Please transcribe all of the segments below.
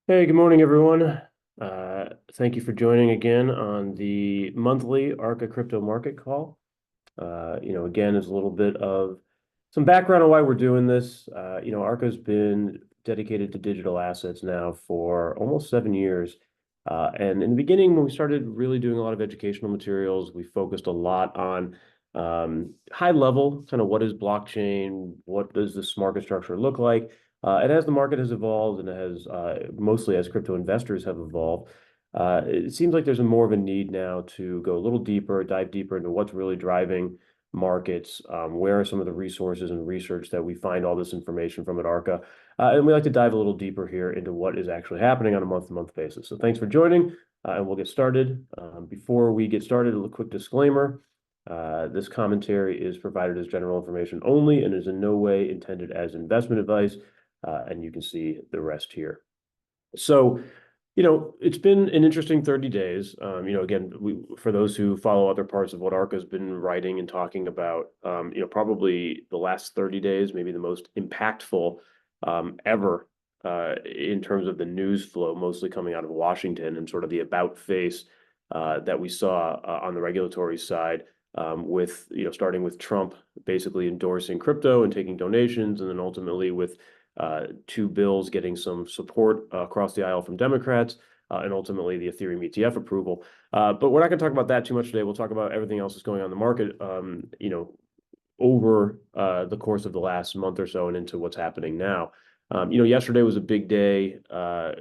Hey, good morning, everyone. Thank you for joining again on the monthly Arca Crypto Market Call. Again, is a little bit of some background on why we're doing this. Arca's been dedicated to digital assets now for almost 7 years. And in the beginning, when we started really doing a lot of educational materials, we focused a lot on high level, kind of what is blockchain, what does this market structure look like, and as the market has evolved and has mostly as crypto investors have evolved, it seems like there's more of a need now to go a little deeper, dive deeper into what's really driving markets, where are some of the resources and research that we find all this information from at Arca. And we like to dive a little deeper here into what is actually happening on a month-to-month basis. So thanks for joining, and we'll get started. Before we get started, a quick disclaimer. This commentary is provided as general information only and is in no way intended as investment advice, and you can see the rest here. So, it's been an interesting 30 days. Again, for those who follow other parts of what Arca's been writing and talking about, probably the last 30 days, maybe the most impactful ever in terms of the news flow, mostly coming out of Washington and sort of the about face that we saw on the regulatory side, with, starting with Trump basically endorsing crypto and taking donations, and then ultimately with two bills getting some support across the aisle from Democrats, and ultimately the Ethereum ETF approval. But we're not going to talk about that too much today. We'll talk about everything else that's going on in the market, over the course of the last month or so and into what's happening now. Yesterday was a big day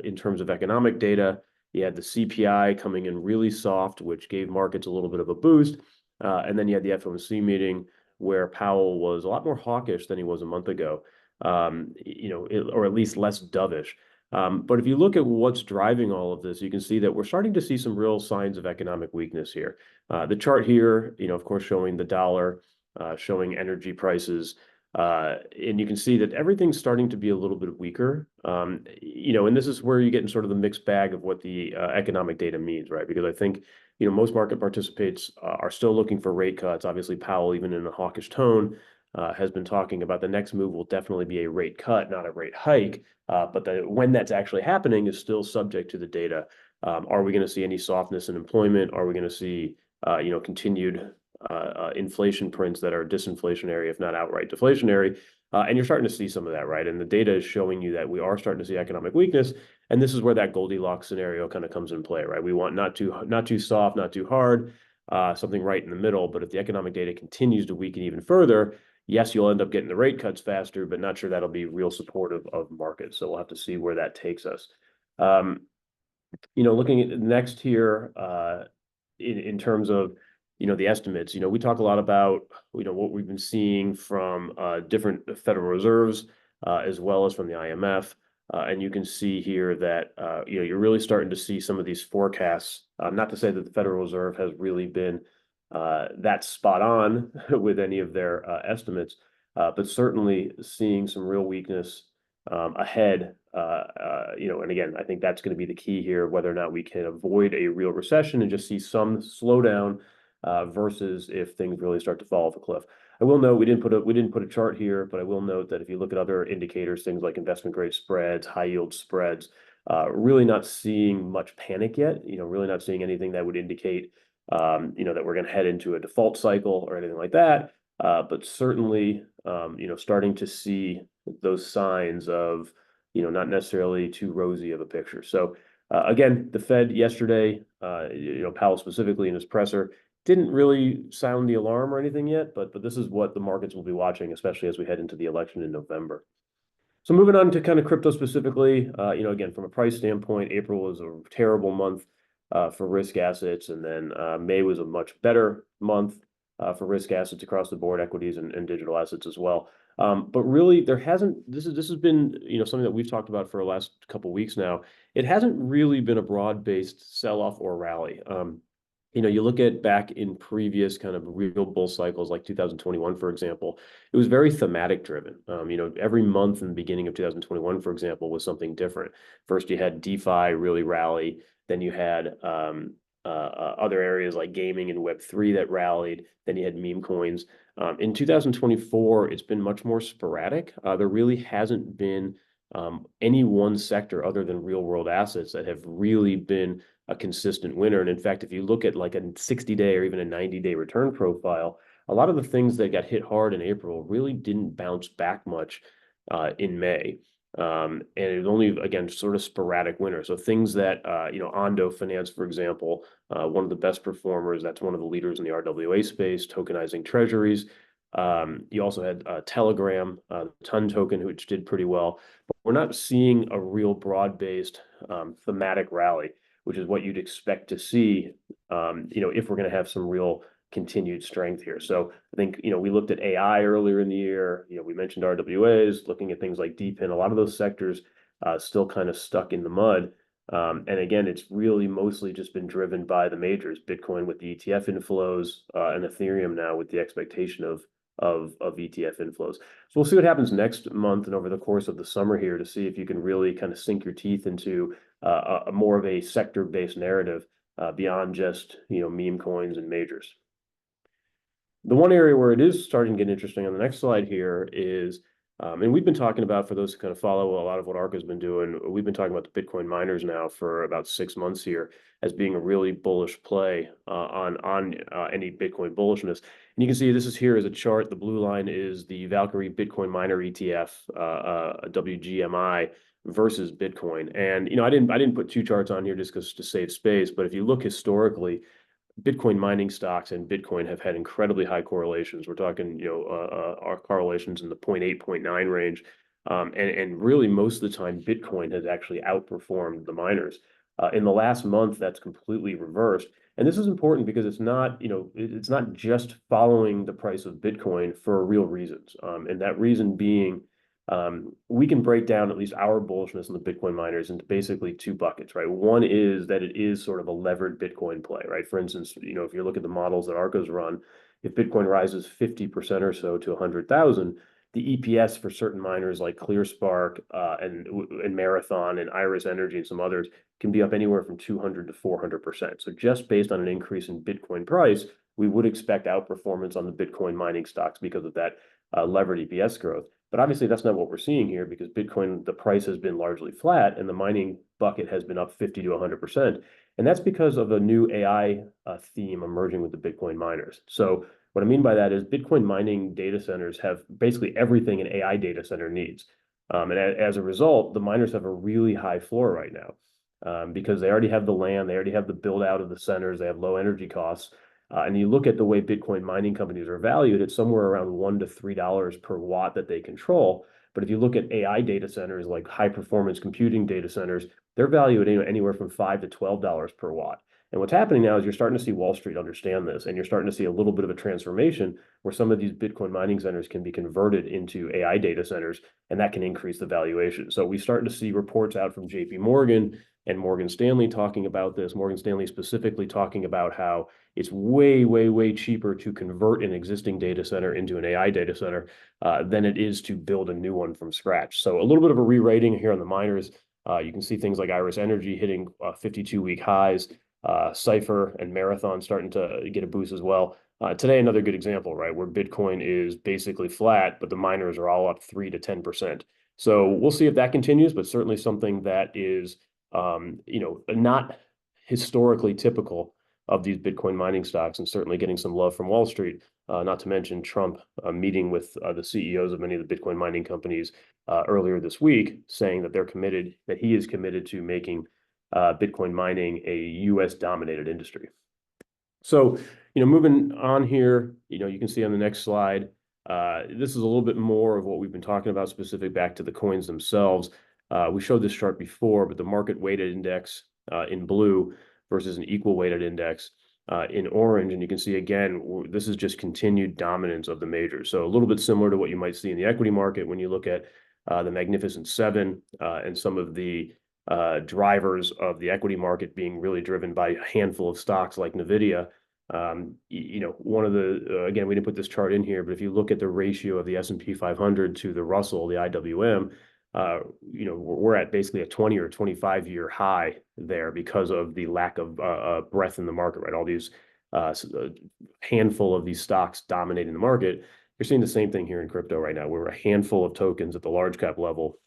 in terms of economic data. You had the CPI coming in really soft, which gave markets a little bit of a boost. And then you had the FOMC meeting where Powell was a lot more hawkish than he was a month ago, or at least less dovish. But if you look at what's driving all of this, you can see that we're starting to see some real signs of economic weakness here. The chart here, of course, showing the dollar, showing energy prices, and you can see that everything's starting to be a little bit weaker. And this is where you get in sort of the mixed bag of what the economic data means, right? Because I think, most market participants are still looking for rate cuts. Obviously, Powell, even in a hawkish tone, has been talking about the next move will definitely be a rate cut, not a rate hike. But when that's actually happening is still subject to the data. Are we going to see any softness in employment? Are we going to see, continued inflation prints that are disinflationary, if not outright deflationary? And you're starting to see some of that, right? And the data is showing you that we are starting to see economic weakness. And this is where that Goldilocks scenario kind of comes in play, right? We want not too soft, not too hard, something right in the middle. But if the economic data continues to weaken even further, yes, you'll end up getting the rate cuts faster, but not sure that'll be real supportive of markets. So we'll have to see where that takes us. Looking at next here, in terms of, the estimates, we talk a lot about, what we've been seeing from different Federal Reserves, as well as from the IMF. And you can see here that, you're really starting to see some of these forecasts, not to say that the Federal Reserve has really been that spot on with any of their estimates, but certainly seeing some real weakness ahead. And again, I think that's going to be the key here, whether or not we can avoid a real recession and just see some slowdown versus if things really start to fall off a cliff. I will note we didn't put a chart here, but I will note that if you look at other indicators, things like investment grade spreads, high yield spreads, really not seeing much panic yet. Really not seeing anything that would indicate that we're going to head into a default cycle or anything like that. But certainly, starting to see those signs of, not necessarily too rosy of a picture. So again, the Fed yesterday, Powell specifically in his presser, didn't really sound the alarm or anything yet, but this is what the markets will be watching, especially as we head into the election in November. So moving on to kind of crypto specifically, again, from a price standpoint, April was a terrible month for risk assets, and then May was a much better month for risk assets across the board, equities and digital assets as well. But really, this has been, something that we've talked about for the last couple of weeks now. It hasn't really been a broad-based sell-off or rally. You look at back in previous kind of real bull cycles, like 2021, for example, it was very thematic driven. Every month in the beginning of 2021, for example, was something different. First, you had DeFi really rally. Then you had other areas like gaming and Web3 that rallied. Then you had meme coins. In 2024, it's been much more sporadic. There really hasn't been any one sector other than real world assets that have really been a consistent winner. And in fact, if you look at like a 60-day or even a 90-day return profile, a lot of the things that got hit hard in April really didn't bounce back much in May. And it was only, again, sort of sporadic winners. So things that, Ondo Finance, for example, one of the best performers, that's one of the leaders in the RWA space, tokenizing treasuries. You also had Telegram, Ton token, which did pretty well. But we're not seeing a real broad-based thematic rally, which is what you'd expect to see, if we're going to have some real continued strength here. So I think, we looked at AI earlier in the year. We mentioned RWAs, looking at things like DeFi. A lot of those sectors still kind of stuck in the mud. And again, it's really mostly just been driven by the majors, Bitcoin with the ETF inflows, and Ethereum now with the expectation of ETF inflows. So we'll see what happens next month and over the course of the summer here to see if you can really kind of sink your teeth into a more of a sector-based narrative beyond just, meme coins and majors. The one area where it is starting to get interesting on the next slide here is, and we've been talking about, for those who kind of follow a lot of what Arca has been doing, we've been talking about the Bitcoin miners now for about 6 months here as being a really bullish play on any Bitcoin bullishness. And you can see this is here as a chart. The blue line is the Valkyrie Bitcoin Miner ETF, WGMI versus Bitcoin. And I didn't put 2 charts on here just because to save space. But if you look historically, Bitcoin mining stocks and Bitcoin have had incredibly high correlations. We're talking, our correlations in the 0.8, 0.9 range. And really most of the time, Bitcoin has actually outperformed the miners. In the last month, that's completely reversed. And this is important because it's not just following the price of Bitcoin for real reasons. And that reason being, we can break down at least our bullishness on the Bitcoin miners into basically 2 buckets, right? One is that it is sort of a levered Bitcoin play, right? For instance, if you look at the models that Arca's run, if Bitcoin rises 50% or so to 100,000, the EPS for certain miners like ClearSpark and Marathon and Iris Energy and some others can be up anywhere from 200 to 400%. So just based on an increase in Bitcoin price, we would expect outperformance on the Bitcoin mining stocks because of that levered EPS growth. But obviously, that's not what we're seeing here because Bitcoin, the price has been largely flat and the mining bucket has been up 50 to 100%. And that's because of a new AI theme emerging with the Bitcoin miners. So what I mean by that is Bitcoin mining data centers have basically everything an AI data center needs. And as a result, the miners have a really high floor right now because they already have the land, they already have the build out of the centers, they have low energy costs. And you look at the way Bitcoin mining companies are valued, it's somewhere around $1 to $3 per watt that they control. But if you look at AI data centers, like high performance computing data centers, they're valued anywhere from $5 to $12 per watt. And what's happening now is you're starting to see Wall Street understand this, and you're starting to see a little bit of a transformation where some of these Bitcoin mining centers can be converted into AI data centers, and that can increase the valuation. So we starting to see reports out from JP Morgan and Morgan Stanley talking about this. Morgan Stanley specifically talking about how it's way, way, way cheaper to convert an existing data center into an AI data center than it is to build a new one from scratch. So a little bit of a re-rating here on the miners. You can see things like Iris Energy hitting 52-week highs, Cypher and Marathon starting to get a boost as well. Today, another good example, right, where Bitcoin is basically flat, but the miners are all up 3 to 10%. So we'll see if that continues, but certainly something that is not historically typical of these Bitcoin mining stocks, and certainly getting some love from Wall Street, not to mention Trump meeting with the CEOs of many of the Bitcoin mining companies earlier this week, saying that he is committed to making Bitcoin mining a US dominated industry. So, moving on here, you can see on the next slide, this is a little bit more of what we've been talking about, specific back to the coins themselves. We showed this chart before, but the market weighted index in blue versus an equal weighted index in orange. And you can see, again, this is just continued dominance of the majors. So a little bit similar to what you might see in the equity market when you look at the Magnificent Seven and some of the drivers of the equity market being really driven by a handful of stocks like NVIDIA. One of the, again, we didn't put this chart in here, but if you look at the ratio of the S&P 500 to the Russell, the IWM, we're at basically a 20 or 25-year high there because of the lack of breadth in the market, right? All these handful of these stocks dominating the market. You're seeing the same thing here in crypto right now. We're a handful of tokens at the large cap level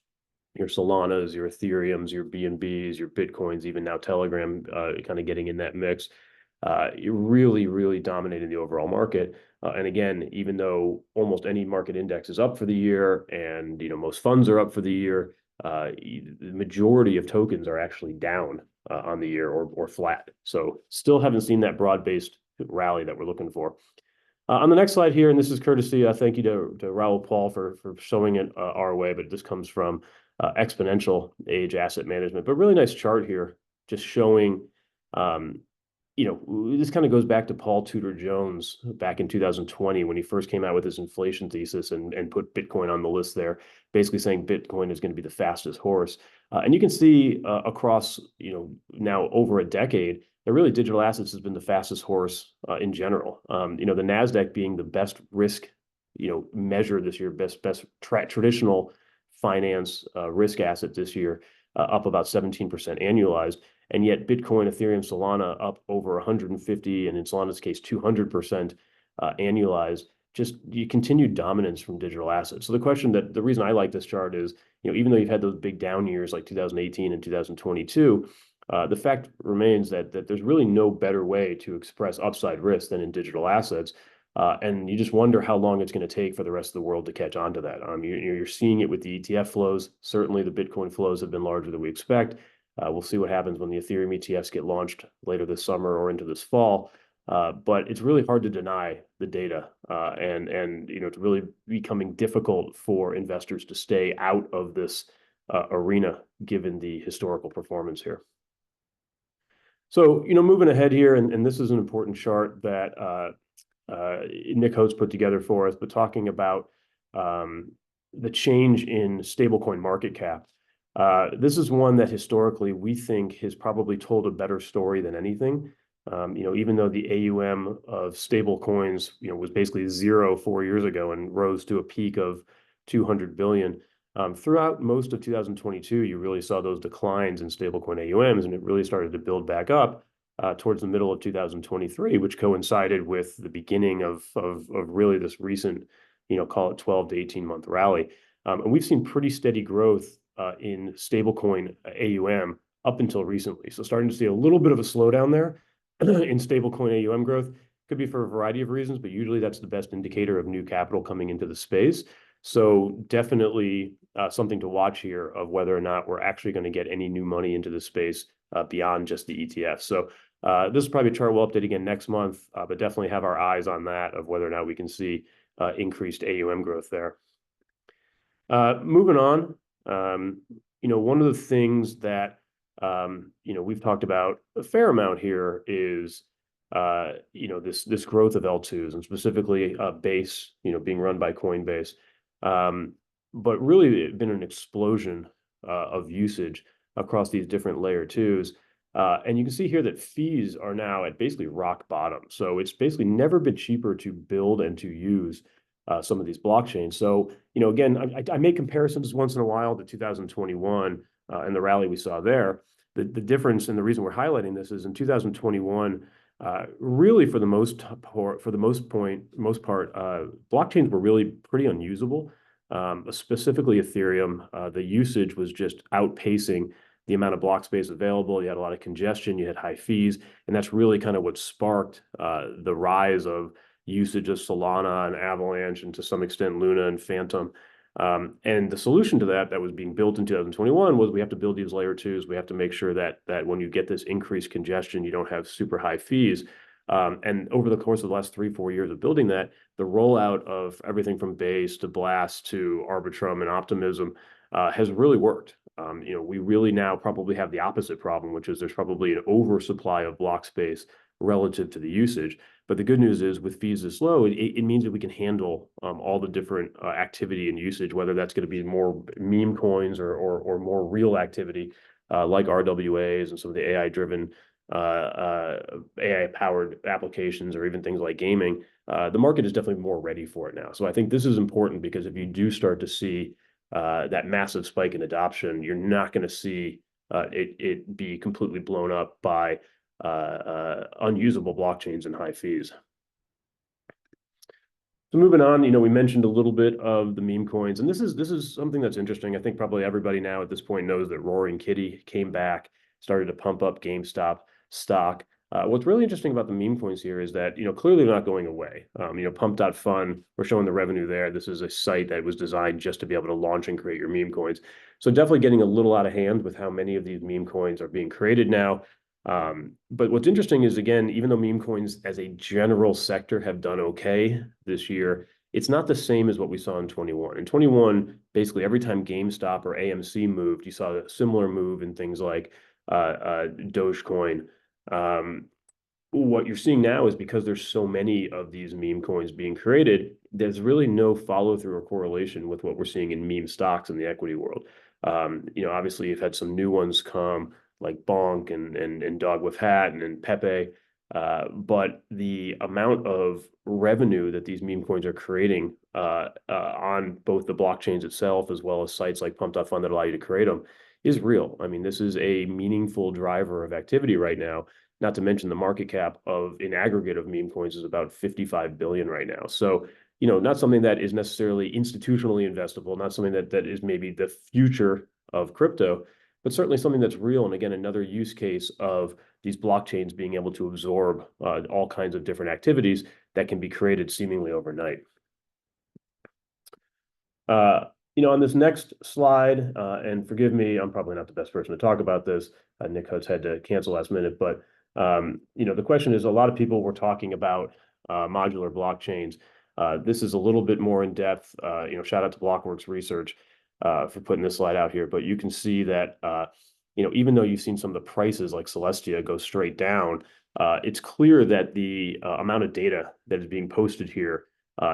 your Solanas, your Ethereums, your BNBs, your Bitcoins, even now Telegram, kind of getting in that mix. You're really, really dominating the overall market. And again, even though almost any market index is up for the year, and most funds are up for the year, the majority of tokens are actually down on the year or flat. So still haven't seen that broad-based rally that we're looking for. On the next slide here, and this is courtesy, thank you to Raoul Paul for showing it our way, but this comes from Exponential Age Asset Management. But really nice chart here, just showing, this kind of goes back to Paul Tudor Jones back in 2020 when he first came out with his inflation thesis and put Bitcoin on the list there, basically saying Bitcoin is going to be the fastest horse. And you can see across, now over a decade, that really digital assets has been the fastest horse in general. The NASDAQ being the best risk, measure this year, best traditional finance risk asset this year, up about 17% annualized. And yet Bitcoin, Ethereum, Solana up over 150, and in Solana's case, 200% annualized. Just you continued dominance from digital assets. So the reason I like this chart is, even though you've had those big down years like 2018 and 2022, the fact remains that there's really no better way to express upside risk than in digital assets. And you just wonder how long it's going to take for the rest of the world to catch on to that. You're seeing it with the ETF flows. Certainly the Bitcoin flows have been larger than we expect. We'll see what happens when the Ethereum ETFs get launched later this summer or into this fall. But it's really hard to deny the data, and it's really becoming difficult for investors to stay out of this arena given the historical performance here. So, moving ahead here, and this is an important chart that Nick Hotz put together for us, but talking about the change in stablecoin market cap. This is one that historically we think has probably told a better story than anything. Even though the AUM of stable coins, was basically zero 4 years ago and rose to a peak of 200 billion. Throughout most of 2022, you really saw those declines in stablecoin AUMs, and it really started to build back up towards the middle of 2023, which coincided with the beginning of really this recent, call it 12 to 18 month rally. And we've seen pretty steady growth in stablecoin AUM up until recently. So starting to see a little bit of a slowdown there in stablecoin AUM growth. Could be for a variety of reasons, but usually that's the best indicator of new capital coming into the space. So definitely something to watch here of whether or not we're actually going to get any new money into the space beyond just the ETF. So this is probably a chart we'll update again next month, but definitely have our eyes on that of whether or not we can see increased AUM growth there. Moving on, one of the things that we've talked about a fair amount here is this growth of L2s, and specifically Base, being run by Coinbase. But really it's been an explosion of usage across these different layer twos. And you can see here that fees are now at basically rock bottom. So it's basically never been cheaper to build and to use some of these blockchains. So, again, I make comparisons once in a while to 2021 and the rally we saw there. The difference and the reason we're highlighting this is in 2021, really for the most part, blockchains were really pretty unusable. Specifically Ethereum, the usage was just outpacing the amount of block space available. You had a lot of congestion, you had high fees, and that's really kind of what sparked the rise of usage of Solana and Avalanche, and to some extent Luna and Phantom. And the solution to that was being built in 2021 was we have to build these layer twos. We have to make sure that when you get this increased congestion, you don't have super high fees. And over the course of the last 3-4 years of building that, the rollout of everything from Base to Blast to Arbitrum and Optimism has really worked. We really now probably have the opposite problem, which is there's probably an oversupply of block space relative to the usage. But the good news is with fees this low, it means that we can handle all the different activity and usage, whether that's going to be more meme coins or more real activity like RWAs and some of the AI-driven, AI-powered applications, or even things like gaming. The market is definitely more ready for it now. So I think this is important because if you do start to see that massive spike in adoption, you're not going to see it be completely blown up by unusable blockchains and high fees. So moving on, we mentioned a little bit of the meme coins, and this is something that's interesting. I think probably everybody now at this point knows that Roaring Kitty came back, started to pump up GameStop stock. What's really interesting about the meme coins here is that, clearly they're not going away. Pump.fun, we're showing the revenue there. This is a site that was designed just to be able to launch and create your meme coins. So definitely getting a little out of hand with how many of these meme coins are being created now. But what's interesting is, again, even though meme coins as a general sector have done okay this year, it's not the same as what we saw in 21. In 21, basically every time GameStop or AMC moved, you saw a similar move in things like Dogecoin. What you're seeing now is because there's so many of these meme coins being created, there's really no follow through or correlation with what we're seeing in meme stocks in the equity world. Obviously, you've had some new ones come like Bonk and Dog with Hat and Pepe. But the amount of revenue that these meme coins are creating on both the blockchains itself as well as sites like Pump.fun that allow you to create them is real. I mean, this is a meaningful driver of activity right now. Not to mention the market cap in aggregate of meme coins is about 55 billion right now. So, not something that is necessarily institutionally investable, not something that is maybe the future of crypto, but certainly something that's real. And again, another use case of these blockchains being able to absorb all kinds of different activities that can be created seemingly overnight. On this next slide, and forgive me, I'm probably not the best person to talk about this. Nick Hotz had to cancel last minute, but the question is, a lot of people were talking about modular blockchains. This is a little bit more in depth. Shout out to Blockworks Research for putting this slide out here. But you can see that even though you've seen some of the prices like Celestia go straight down, it's clear that the amount of data that is being posted here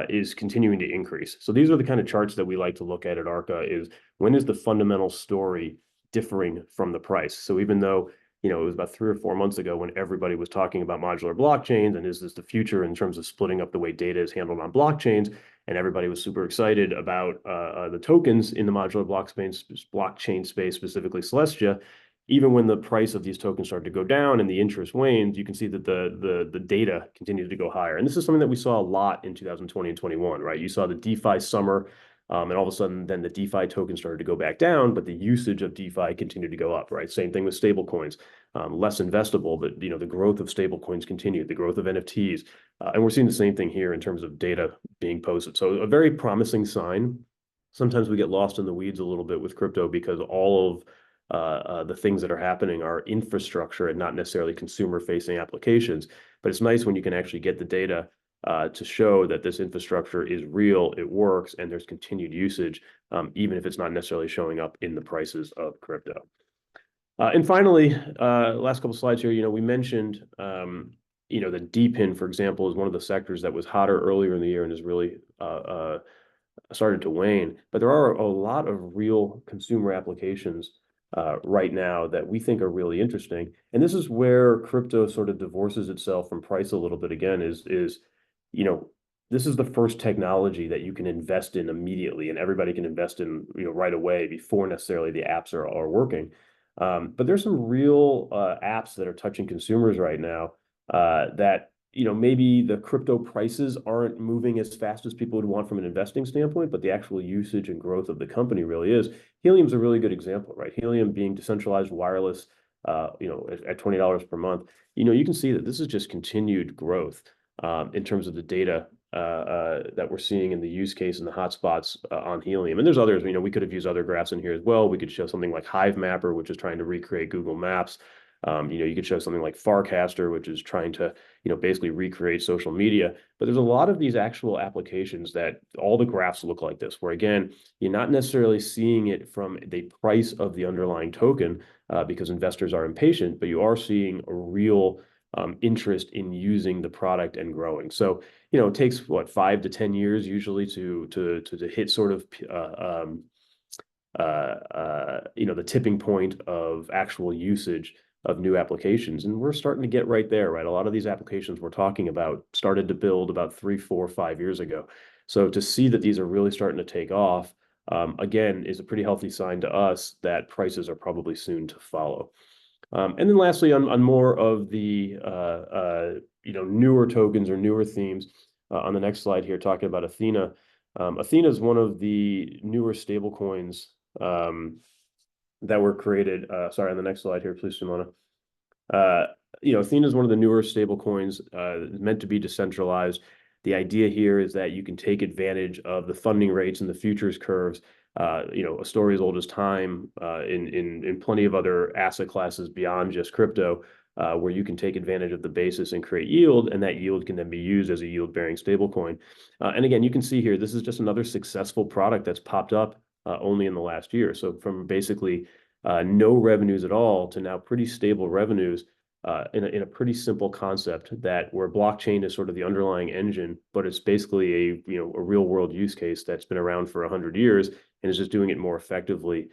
is continuing to increase. So these are the kind of charts that we like to look at Arca, is when is the fundamental story differing from the price. So even though it was about 3 or 4 months ago when everybody was talking about modular blockchains and is this the future in terms of splitting up the way data is handled on blockchains, and everybody was super excited about the tokens in the modular blockchain space, specifically Celestia. Even when the price of these tokens started to go down and the interest waned, you can see that the data continued to go higher. And this is something that we saw a lot in 2020 and 21, right? You saw the DeFi summer, and all of a sudden then the DeFi token started to go back down, but the usage of DeFi continued to go up, right? Same thing with stable coins, less investable, but the growth of stable coins continued, the growth of NFTs. And we're seeing the same thing here in terms of data being posted. So a very promising sign. Sometimes we get lost in the weeds a little bit with crypto because all of the things that are happening are infrastructure and not necessarily consumer-facing applications. But it's nice when you can actually get the data to show that this infrastructure is real, it works, and there's continued usage, even if it's not necessarily showing up in the prices of crypto. And finally, last couple slides here, we mentioned, the DePIN, for example, is one of the sectors that was hotter earlier in the year and has really started to wane. But there are a lot of real consumer applications right now that we think are really interesting. And this is where crypto sort of divorces itself from price a little bit again, is this is the first technology that you can invest in immediately and everybody can invest in right away before necessarily the apps are working. But there's some real apps that are touching consumers right now that maybe the crypto prices aren't moving as fast as people would want from an investing standpoint, but the actual usage and growth of the company really is. Helium's a really good example, right? Helium being decentralized wireless, at $20 per month. You can see that this is just continued growth in terms of the data that we're seeing in the use case and the hotspots on Helium. And there's others, we could have used other graphs in here as well. We could show something like Hive Mapper, which is trying to recreate Google Maps. You could show something like Farcaster, which is trying to, basically recreate social media. But there's a lot of these actual applications that all the graphs look like this, where again, you're not necessarily seeing it from the price of the underlying token because investors are impatient, but you are seeing a real interest in using the product and growing. So, it takes what, 5 to 10 years usually to hit sort of the tipping point of actual usage of new applications. And we're starting to get right there, right? A lot of these applications we're talking about started to build about 3, 4, 5 years ago. So to see that these are really starting to take off, again, is a pretty healthy sign to us that prices are probably soon to follow. And then lastly, on more of the newer tokens or newer themes, on the next slide here, talking about Athena. Athena is one of the newer stable coins that were created. Sorry, on the next slide here, please, Simona. Athena is one of the newer stable coins meant to be decentralized. The idea here is that you can take advantage of the funding rates and the futures curves. A story as old as time in plenty of other asset classes beyond just crypto, where you can take advantage of the basis and create yield, and that yield can then be used as a yield-bearing stablecoin. And again, you can see here, this is just another successful product that's popped up only in the last year. So from basically no revenues at all to now pretty stable revenues in a pretty simple concept where blockchain is sort of the underlying engine, but it's basically a real world use case that's been around for 100 years and is just doing it more effectively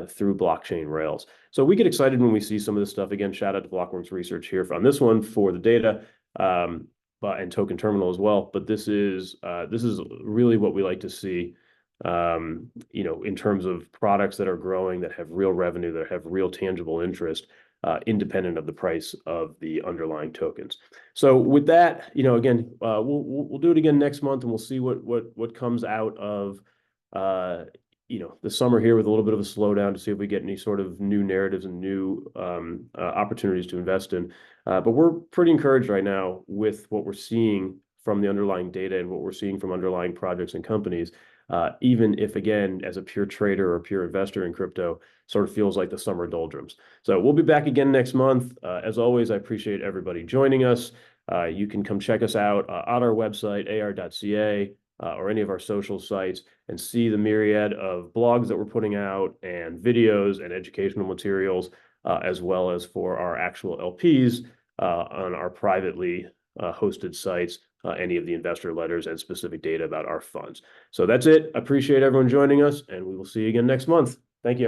through blockchain rails. So we get excited when we see some of this stuff. Again, shout out to Blockworks Research here on this one for the data, and Token Terminal as well. But this is really what we like to see. In terms of products that are growing, that have real revenue, that have real tangible interest, independent of the price of the underlying tokens. So with that, again, we'll do it again next month, and we'll see what comes out of the summer here with a little bit of a slowdown, to see if we get any sort of new narratives and new opportunities to invest in. But we're pretty encouraged right now with what we're seeing from the underlying data and what we're seeing from underlying projects and companies. Even if, again, as a pure trader or pure investor in crypto, sort of feels like the summer doldrums. So we'll be back again next month. As always, I appreciate everybody joining us. You can come check us out on our website, ar.ca, or any of our social sites, and see the myriad of blogs that we're putting out and videos and educational materials, as well as for our actual LPs on our privately hosted sites, any of the investor letters and specific data about our funds. So that's it. Appreciate everyone joining us, and we will see you again next month. Thank you.